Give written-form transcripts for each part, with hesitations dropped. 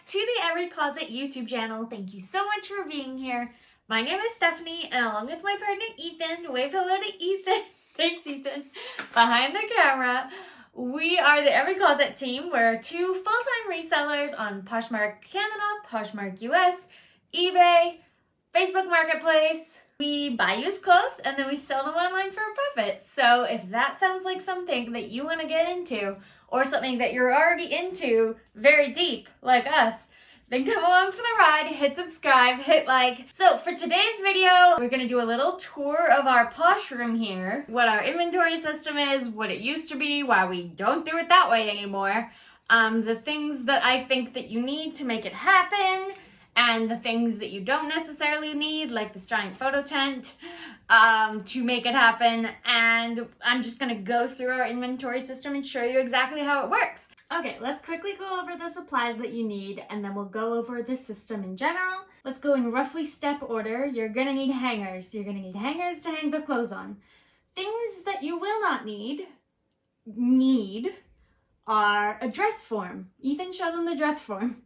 to the Every Closet YouTube channel. Thank you so much for being here. My name is Stephanie, and along with my partner Ethan, wave hello to Ethan. Thanks, Ethan. Behind the camera, we are the Every Closet team. We're two full-time resellers on Poshmark Canada, Poshmark US, eBay, Facebook Marketplace. We buy used clothes and then we sell them online for a profit. So if that sounds like something that you want to get into, or something that you're already into very deep like us, then come along for the ride, hit subscribe, hit like. So for today's video, we're gonna do a little tour of our Posh room here, what our inventory system is, what it used to be, why we don't do it that way anymore, the things that I think that you need to make it happen, and the things that you don't necessarily need, like this giant photo tent, to make it happen. And I'm just gonna go through our inventory system and show you exactly how it works. Okay, let's quickly go over the supplies that you need, and then we'll go over the system in general. Let's go in roughly step order. You're gonna need hangers. You're gonna need hangers to hang the clothes on. Things that you will not need are a dress form. Ethan, show them the dress form.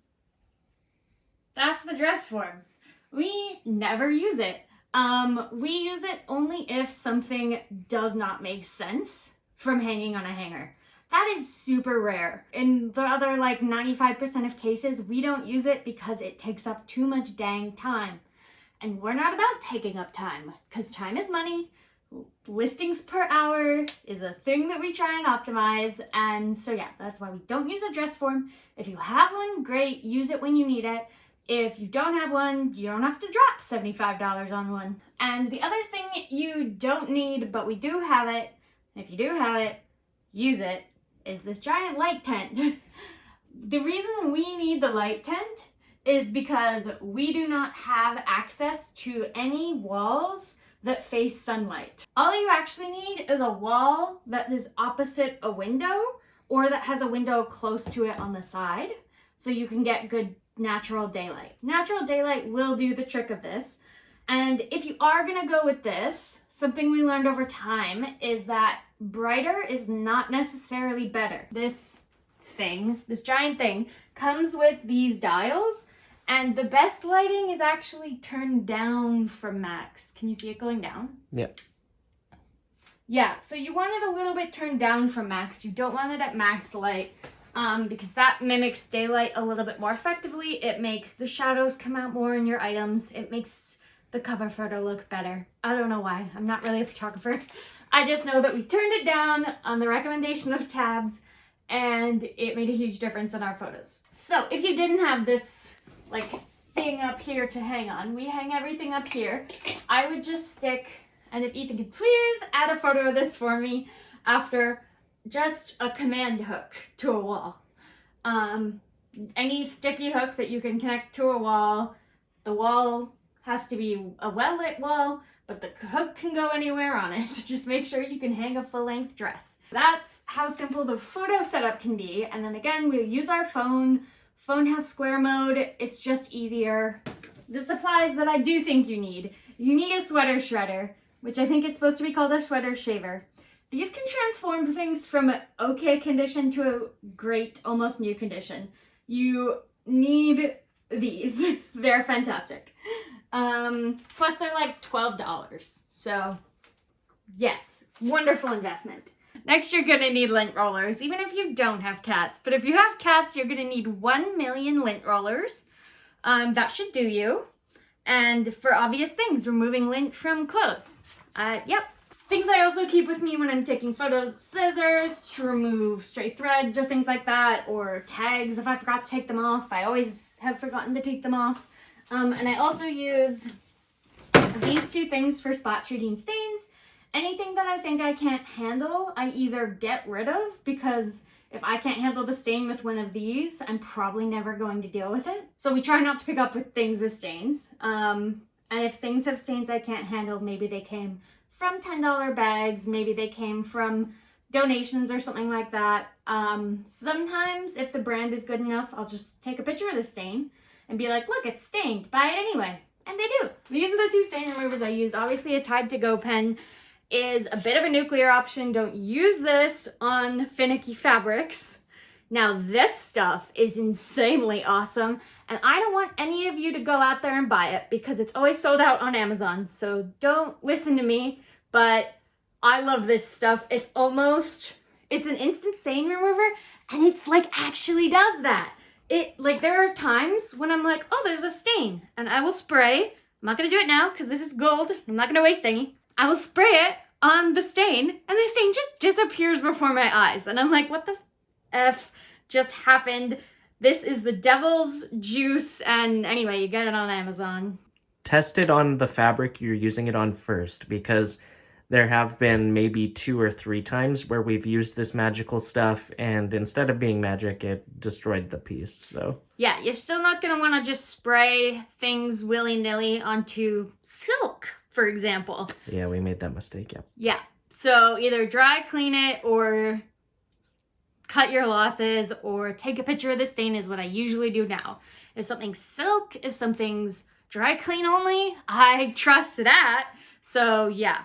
That's the dress form. We never use it. We use it only if something does not make sense from hanging on a hanger. That is super rare. In the other 95% of cases, we don't use it because it takes up too much dang time. And we're not about taking up time, because time is money. Listings per hour is a thing that we try and optimize. And so yeah, that's why we don't use a dress form. If you have one, great, use it when you need it. If you don't have one, you don't have to drop $75 on one. And the other thing you don't need, but we do have it, and if you do have it, use it, is this giant light tent. The reason we need the light tent is because we do not have access to any walls that face sunlight. All you actually need is a wall that is opposite a window, or that has a window close to it on the side, so you can get good natural daylight. Natural daylight will do the trick of this. And if you are gonna go with this, something we learned over time is that brighter is not necessarily better. This giant thing, comes with these dials, and the best lighting is actually turned down from max. Can you see it going down? Yeah. Yeah, so you want it a little bit turned down from max. You don't want it at max light. Because that mimics daylight a little bit more effectively. It makes the shadows come out more in your items. It makes the cover photo look better. I don't know why. I'm not really a photographer. I just know that we turned it down on the recommendation of Tabs, and it made a huge difference in our photos. So if you didn't have this thing up here to hang on, we hang everything up here. I would just stick, and if Ethan could please add a photo of this for me after, just a command hook to a wall. Any sticky hook that you can connect to a wall. The wall has to be a well-lit wall, but the hook can go anywhere on it. Just make sure you can hang a full-length dress. That's how simple the photo setup can be. And then again, we use our phone. Phone has square mode. It's just easier. The supplies that I do think you need a sweater shredder, which I think is supposed to be called a sweater shaver. These can transform things from okay condition to a great, almost new condition. You need these. They're fantastic. Plus they're like $12. So yes, wonderful investment. Next, you're gonna need lint rollers, even if you don't have cats. But if you have cats, you're gonna need 1 million lint rollers. That should do you. And for obvious things, removing lint from clothes. Yep. Things I also keep with me when I'm taking photos: scissors to remove stray threads or things like that, or tags if I forgot to take them off. I always have forgotten to take them off. And I also use these two things for spot treating stains. Anything that I think I can't handle, I either get rid of, because if I can't handle the stain with one of these, I'm probably never going to deal with it. So we try not to pick up with things with stains. And if things have stains I can't handle, maybe they came from $10 bags, maybe they came from donations or something like that. Sometimes if the brand is good enough, I'll just take a picture of the stain and be like, look, it's stained, buy it anyway. And they do. These are the two stain removers I use. Obviously a Tide to Go pen is a bit of a nuclear option. Don't use this on finicky fabrics. Now this stuff is insanely awesome, and I don't want any of you to go out there and buy it because it's always sold out on Amazon, so don't listen to me, but I love this stuff. It's an instant stain remover, and it's like actually does that. There are times when I'm like, oh, there's a stain, and I will spray. I'm not gonna do it now because this is gold. I'm not gonna waste any. I will spray it on the stain, and the stain just disappears before my eyes, and I'm like, what the F just happened? This is the devil's juice, and anyway, you get it on Amazon. Test it on the fabric you're using it on first, because there have been maybe 2 or 3 times where we've used this magical stuff, and instead of being magic, it destroyed the piece, so. Yeah, you're still not gonna wanna just spray things willy-nilly onto silk, for example. Yeah, we made that mistake, yeah. Yeah, so either dry clean it or cut your losses or take a picture of the stain is what I usually do now. If something's silk, if something's dry clean only, I trust that, so yeah.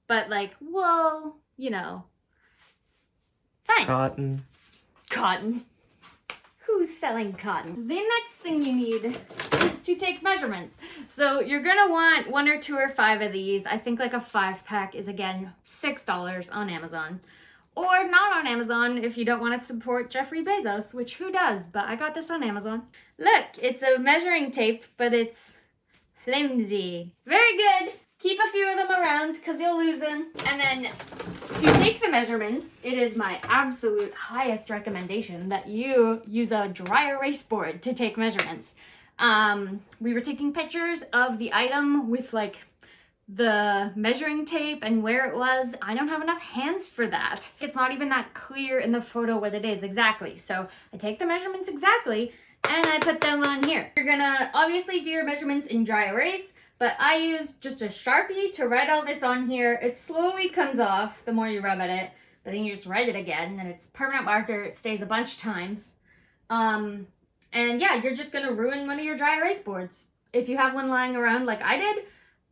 But like wool, you know, fine. Cotton. Who's selling cotton? The next thing you need is to take measurements. So you're gonna want 1 or 2 or 5 of these. I think like a 5-pack is again $6 on Amazon. Or not on Amazon if you don't want to support Jeffrey Bezos, which who does, but I got this on Amazon. Look, it's a measuring tape, but it's flimsy. Very good. Keep a few of them around because you'll lose them. And then to take the measurements, it is my absolute highest recommendation that you use a dry erase board to take measurements. We were taking pictures of the item with like the measuring tape and where it was. I don't have enough hands for that. It's not even that clear in the photo what it is exactly. So I take the measurements exactly and I put them on here. You're gonna obviously do your measurements in dry erase, but I use just a Sharpie to write all this on here. It slowly comes off the more you rub at it, but then you just write it again, and it's permanent marker. It stays a bunch of times. And yeah, you're just gonna ruin one of your dry erase boards. If you have one lying around like I did,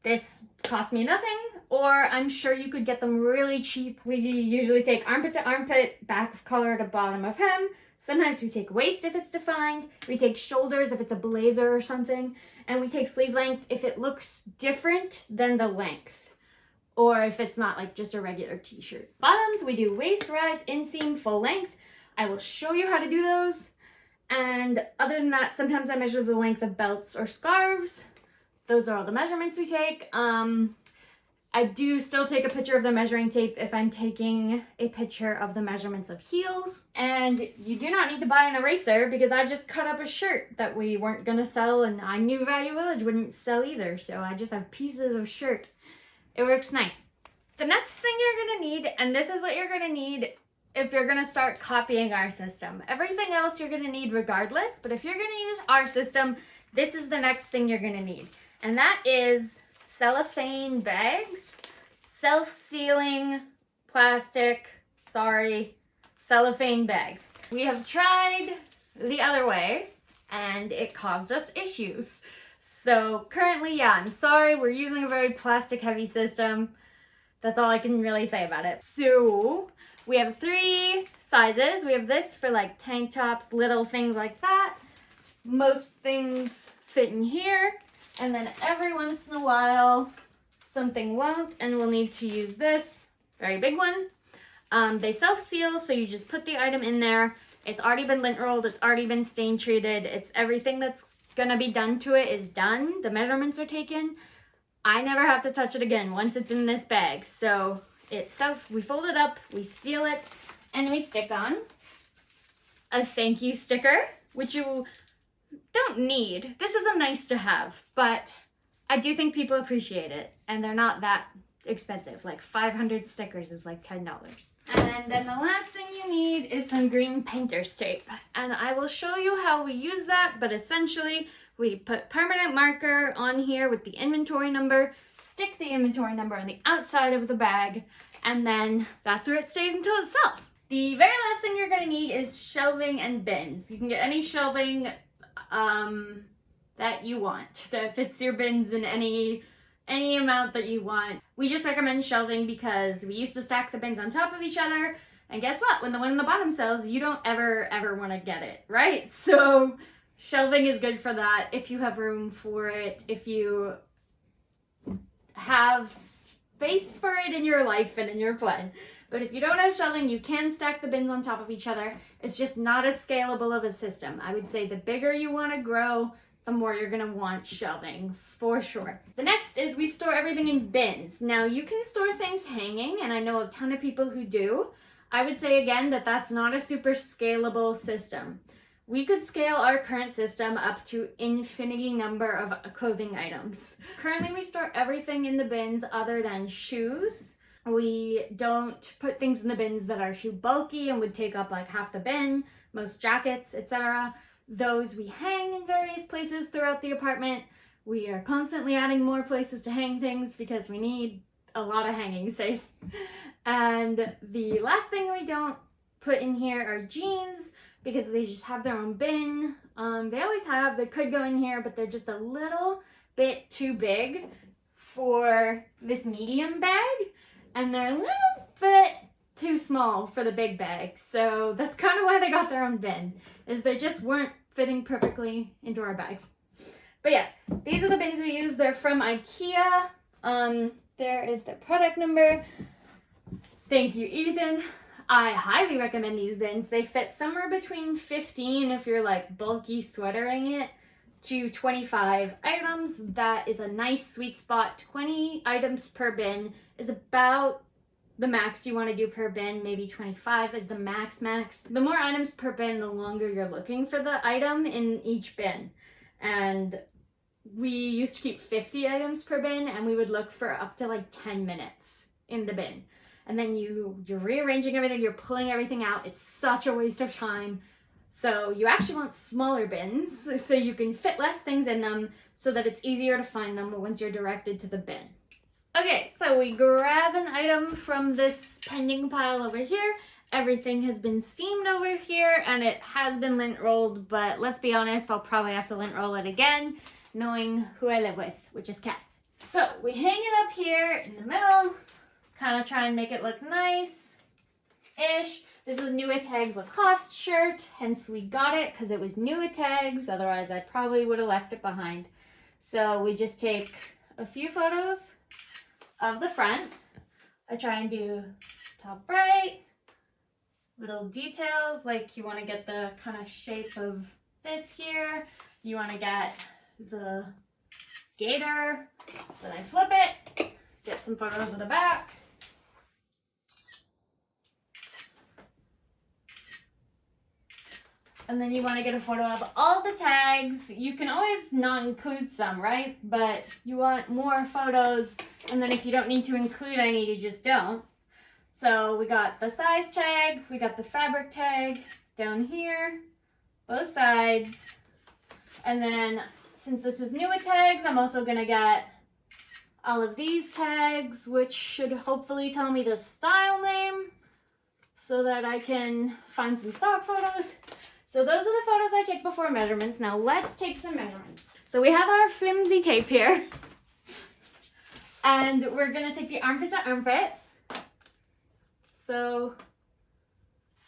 this cost me nothing, or I'm sure you could get them really cheap. We usually take armpit to armpit, back of collar to bottom of hem. Sometimes we take waist if it's defined. We take shoulders if it's a blazer or something. And we take sleeve length if it looks different than the length. Or if it's not like just a regular t-shirt. Bottoms, we do waist, rise, inseam, full length. I will show you how to do those. And other than that, sometimes I measure the length of belts or scarves. Those are all the measurements we take. I do still take a picture of the measuring tape if I'm taking a picture of the measurements of heels. And you do not need to buy an eraser because I just cut up a shirt that we weren't gonna sell, and I knew Value Village wouldn't sell either, so I just have pieces of shirt. It works nice. The next thing you're gonna need, and this is what you're gonna need if you're gonna start copying our system. Everything else you're gonna need regardless, but if you're gonna use our system, this is the next thing you're gonna need. And that is cellophane bags, self-sealing plastic, cellophane bags. We have tried the other way and it caused us issues. So currently, yeah, I'm sorry, we're using a very plastic heavy system. That's all I can really say about it. So we have 3 sizes. We have this for like tank tops, little things like that. Most things fit in here. And then every once in a while, something won't, and we'll need to use this very big one. They self-seal, so you just put the item in there. It's already been lint rolled. It's already been stain treated. It's everything that's gonna be done to it is done. The measurements are taken. I never have to touch it again once it's in this bag. So we fold it up, we seal it, and we stick on a thank you sticker, which you don't need. This is a nice to have, but I do think people appreciate it, and they're not that expensive. Like 500 stickers is like $10. And then the last thing you need is some green painter's tape, and I will show you how we use that. But essentially we put permanent marker on here with the inventory number, stick the inventory number on the outside of the bag, and then that's where it stays until it sells. The very last thing you're going to need is shelving and bins. You can get any shelving that you want that fits your bins in any amount that you want. We just recommend shelving because we used to stack the bins on top of each other, And guess what? When the one in the bottom sells, you don't ever want to get it, right? So shelving is good for that if you have room for it, if you have space for it in your life and in your plan. But if you don't have shelving, you can stack the bins on top of each other. It's just not as scalable of a system. I would say the bigger you want to grow, the more you're going to want shelving, for sure. The next is we store everything in bins. Now, you can store things hanging, and I know a ton of people who do. I would say, again, that that's not a super scalable system. We could scale our current system up to infinity number of clothing items. Currently, we store everything in the bins other than shoes. We don't put things in the bins that are too bulky and would take up like half the bin, most jackets, etc. Those we hang in various places throughout the apartment. We are constantly adding more places to hang things because we need a lot of hanging space. And the last thing we don't put in here are jeans because they just have their own bin. They always have, they could go in here, but they're just a little bit too big for this medium bag. And they're a little bit too small for the big bag. So that's kind of why they got their own bin, is they just weren't fitting perfectly into our bags. But yes, these are the bins we use. They're from IKEA. There is the product number. Thank you, Ethan. I highly recommend these bins. They fit somewhere between 15 if you're like bulky sweatering it to 25 items. That is a nice sweet spot. 20 items per bin is about the max you want to do per bin. Maybe 25 is the max. The more items per bin, the longer you're looking for the item in each bin. And we used to keep 50 items per bin, and we would look for up to like 10 minutes in the bin. And then you're rearranging everything, you're pulling everything out. It's such a waste of time. So you actually want smaller bins so you can fit less things in them so that it's easier to find them once you're directed to the bin. Okay, so we grab an item from this pending pile over here. Everything has been steamed over here and it has been lint rolled, but let's be honest, I'll probably have to lint roll it again, knowing who I live with, which is cats. So we hang it up here in the middle, kind of try and make it look nice-ish. This is a New Tags Lacoste shirt, hence we got it because it was New Tags, otherwise I probably would have left it behind. So we just take a few photos of the front. I try and do top right, little details, like you want to get the kind of shape of this here. You want to get the gator, then I flip it, get some photos of the back. And then you want to get a photo of all the tags. You can always not include some, right? But you want more photos. And then if you don't need to include any, you just don't. So we got the size tag. We got the fabric tag down here, both sides. And then since this is New Tags, I'm also going to get all of these tags, which should hopefully tell me the style name so that I can find some stock photos. So those are the photos I take before measurements. Now let's take some measurements. So we have our flimsy tape here. And we're gonna take the armpit to armpit. So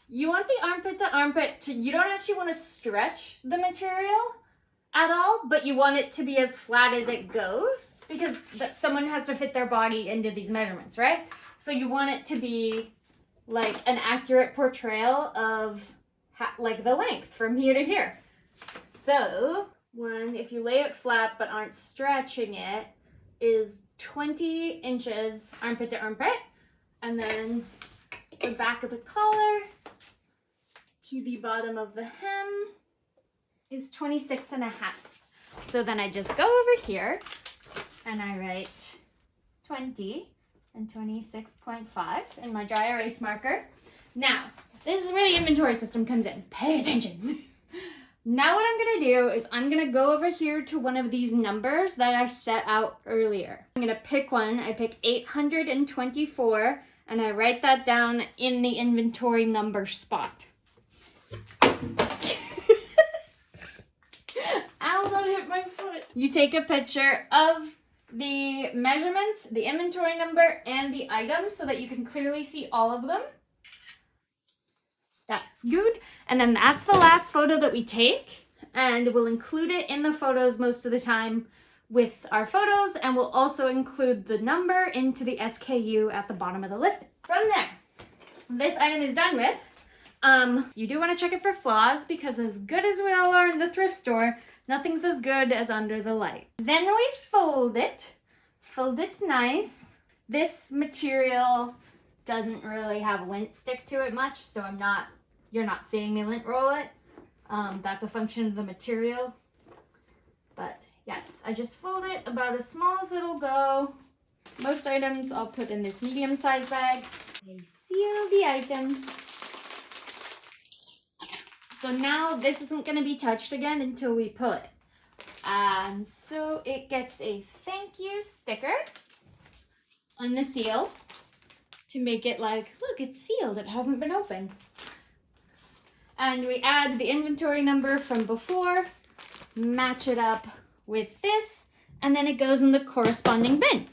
you want the armpit to armpit to, you don't actually want to stretch the material at all, but you want it to be as flat as it goes because someone has to fit their body into these measurements, right? So you want it to be like an accurate portrayal of like the length from here to here. So if you lay it flat but aren't stretching it, is 20 inches armpit to armpit, and then the back of the collar to the bottom of the hem is 26 and a half. So then I just go over here and I write 20 and 26.5 in my dry erase marker. Now, this is where the inventory system comes in. Pay attention. Now what I'm going to do is I'm going to go over here to one of these numbers that I set out earlier. I'm going to pick one. I pick 824 and I write that down in the inventory number spot. Ow, that hit my foot. You take a picture of the measurements, the inventory number, and the items so that you can clearly see all of them. That's good. And then that's the last photo that we take, and we'll include it in the photos most of the time with our photos, and we'll also include the number into the SKU at the bottom of the list. From there, this item is done with. You do want to check it for flaws, because as good as we all are in the thrift store, nothing's as good as under the light. Then we fold it nice. This material doesn't really have lint stick to it much, so you're not seeing me lint roll it. That's a function of the material. But yes, I just fold it about as small as it'll go. Most items I'll put in this medium-sized bag. I seal the item. So now this isn't going to be touched again until we pull it. And so it gets a thank you sticker on the seal to make it like, look, it's sealed, it hasn't been opened. And we add the inventory number from before, match it up with this, and then it goes in the corresponding bin.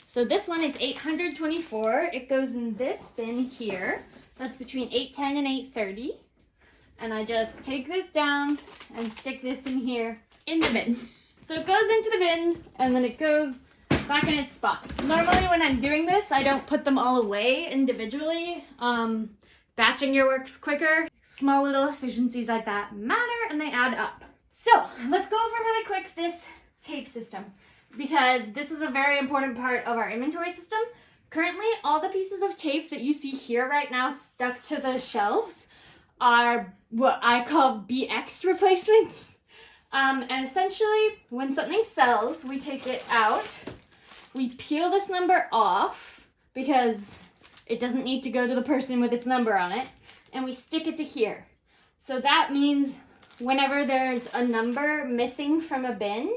So this one is 824. It goes in this bin here. That's between 8:10 and 8:30. And I just take this down and stick this in here in the bin. So it goes into the bin and then it goes back in its spot. Normally when I'm doing this, I don't put them all away individually. Batching your work's quicker. Small little efficiencies like that matter, and they add up. So let's go over really quick this tape system, because this is a very important part of our inventory system. Currently, all the pieces of tape that you see here right now stuck to the shelves are what I call BX replacements. And essentially, when something sells, we take it out, we peel this number off because it doesn't need to go to the person with its number on it, and we stick it to here. So that means whenever there's a number missing from a bin,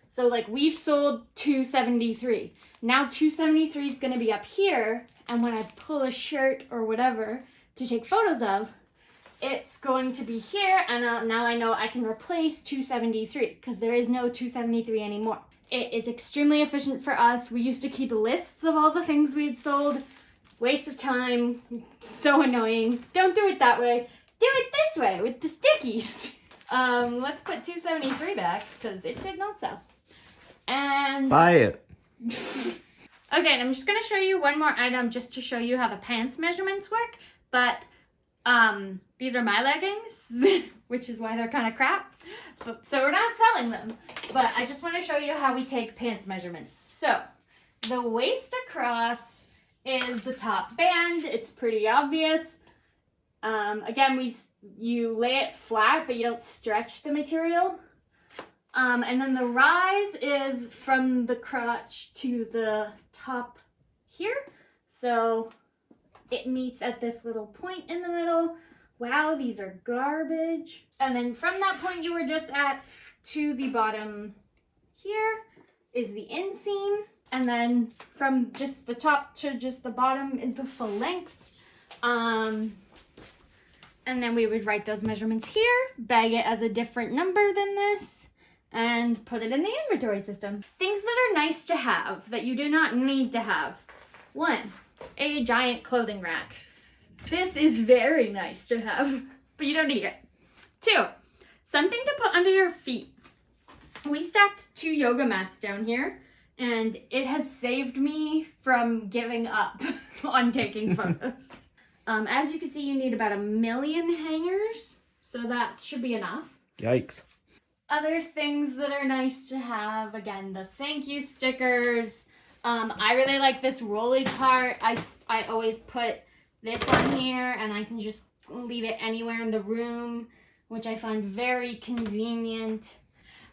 so like we've sold 273. Now 273 is going to be up here, and when I pull a shirt or whatever to take photos of, it's going to be here, and now I know I can replace 273 because there is no 273 anymore. It is extremely efficient for us. We used to keep lists of all the things we had sold. Waste of time, so annoying. Don't do it that way. Do it this way with the stickies. Let's put 273 back because it did not sell. And buy it. Okay, and I'm just gonna show you one more item just to show you how the pants measurements work. But these are my leggings, which is why they're kind of crap. So we're not selling them. But I just want to show you how we take pants measurements. So the waist across is the top band. It's pretty obvious. Again, you lay it flat, but you don't stretch the material. And then the rise is from the crotch to the top here. So it meets at this little point in the middle. Wow, these are garbage. And then from that point you were just at to the bottom here is the inseam. And then from just the top to just the bottom is the full length. And then we would write those measurements here, bag it as a different number than this, and put it in the inventory system. Things that are nice to have that you do not need to have. 1, a giant clothing rack. This is very nice to have, but you don't need it. 2, something to put under your feet. We stacked 2 yoga mats down here, and it has saved me from giving up on taking photos. As you can see, you need about 1 million hangers, so that should be enough. Yikes. Other things that are nice to have, again, the thank you stickers. I really like this rolly cart. I always put this on here, and I can just leave it anywhere in the room, which I find very convenient.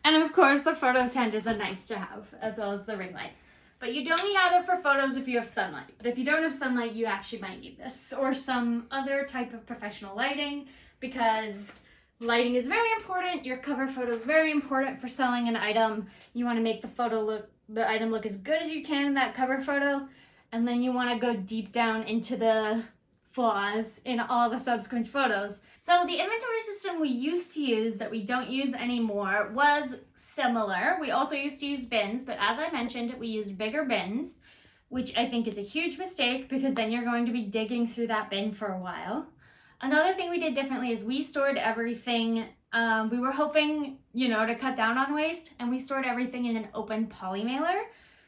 And of course, the photo tent is a nice to have, as well as the ring light. But you don't need either for photos if you have sunlight. But if you don't have sunlight, you actually might need this, or some other type of professional lighting, because lighting is very important. Your cover photo is very important for selling an item. You want to make the item look as good as you can in that cover photo, and then you want to go deep down into the flaws in all the subsequent photos. So the inventory system we used to use that we don't use anymore was similar. We also used to use bins, but as I mentioned, we used bigger bins, which I think is a huge mistake because then you're going to be digging through that bin for a while. Another thing we did differently is we stored everything. We were hoping, to cut down on waste, and we stored everything in an open poly mailer.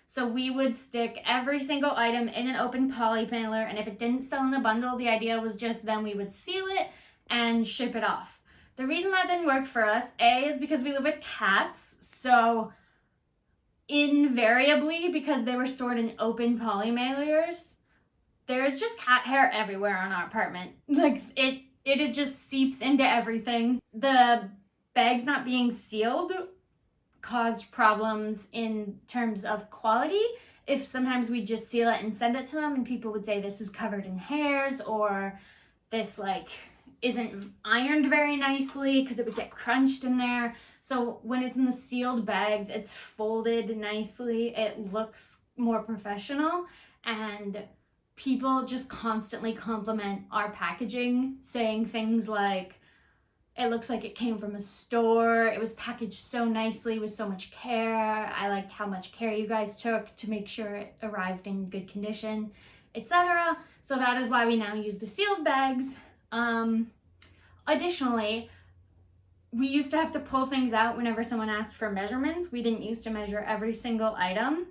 So we would stick every single item in an open poly mailer, and if it didn't sell in a bundle, the idea was just then we would seal it and ship it off. The reason that didn't work for us, A, is because we live with cats, so invariably, because they were stored in open poly mailers, there's just cat hair everywhere on our apartment. Like, it just seeps into everything. The bags not being sealed caused problems in terms of quality. If sometimes we just seal it and send it to them, and people would say this is covered in hairs, or this isn't ironed very nicely because it would get crunched in there. So when it's in the sealed bags, it's folded nicely. It looks more professional, and people just constantly compliment our packaging, saying things like, it looks like it came from a store. It was packaged so nicely with so much care. I liked how much care you guys took to make sure it arrived in good condition, etc. So that is why we now use the sealed bags. Additionally, we used to have to pull things out whenever someone asked for measurements. We didn't used to measure every single item.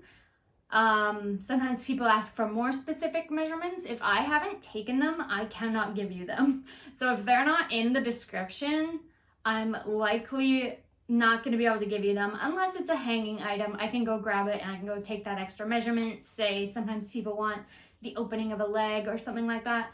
Sometimes people ask for more specific measurements. If I haven't taken them, I cannot give you them. So if they're not in the description, I'm likely not going to be able to give you them unless it's a hanging item. I can go grab it and I can go take that extra measurement. Say sometimes people want the opening of a leg or something like that.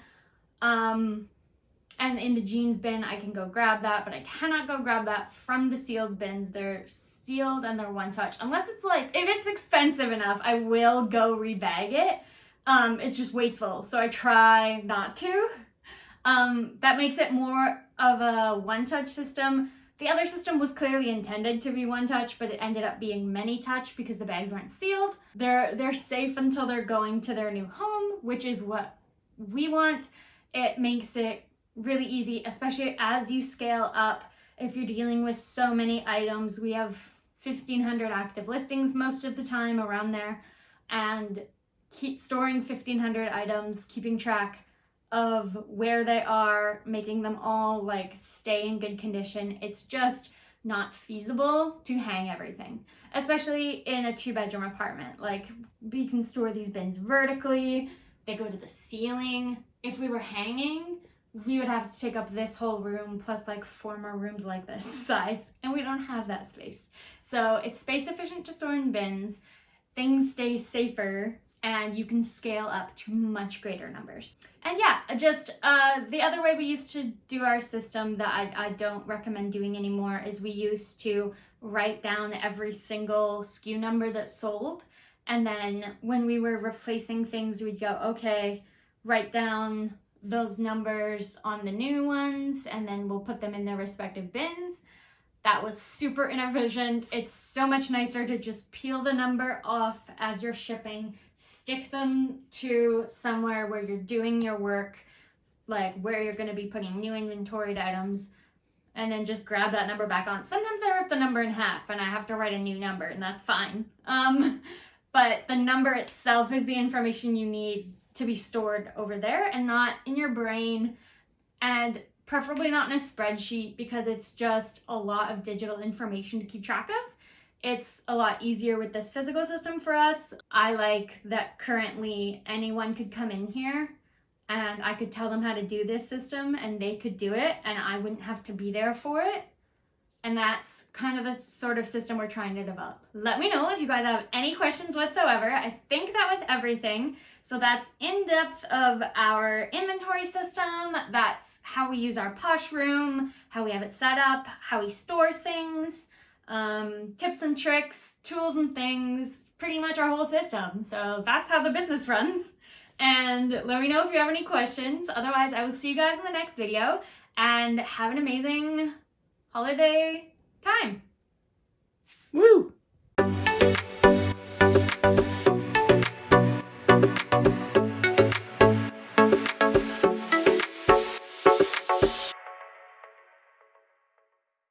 And in the jeans bin, I can go grab that, but I cannot go grab that from the sealed bins. They're sealed and they're one touch. Unless it's if it's expensive enough, I will go rebag it. It's just wasteful, so I try not to. That makes it more of a one-touch system. The other system was clearly intended to be one touch, but it ended up being many touch because the bags weren't sealed. They're safe until they're going to their new home, which is what we want. It makes it really easy, especially as you scale up. If you're dealing with so many items, we have 1,500 active listings most of the time around there, and keep storing 1,500 items, keeping track of where they are, making them all stay in good condition. It's just not feasible to hang everything, especially in a 2-bedroom apartment. We can store these bins vertically, they go to the ceiling. If we were hanging, we would have to take up this whole room plus 4 more rooms like this size, and we don't have that space. So it's space efficient to store in bins, things stay safer, and you can scale up to much greater numbers. And yeah, just the other way we used to do our system that I don't recommend doing anymore is we used to write down every single SKU number that sold, and then when we were replacing things, we'd go, okay, write down those numbers on the new ones, and then we'll put them in their respective bins. That was super inefficient. It's so much nicer to just peel the number off as you're shipping, stick them to somewhere where you're doing your work, where you're going to be putting new inventoried items, and then just grab that number back on. Sometimes I rip the number in half and I have to write a new number, and that's fine. But the number itself is the information you need to be stored over there and not in your brain, and preferably not in a spreadsheet, because it's just a lot of digital information to keep track of. It's a lot easier with this physical system for us. I like that currently anyone could come in here and I could tell them how to do this system and they could do it and I wouldn't have to be there for it. And that's kind of the sort of system we're trying to develop. Let me know if you guys have any questions whatsoever. I think that was everything. So that's in depth of our inventory system. That's how we use our Posh room, how we have it set up, how we store things, tips and tricks, tools and things, pretty much our whole system. So that's how the business runs. And let me know if you have any questions. Otherwise, I will see you guys in the next video, and have an amazing holiday time. Woo!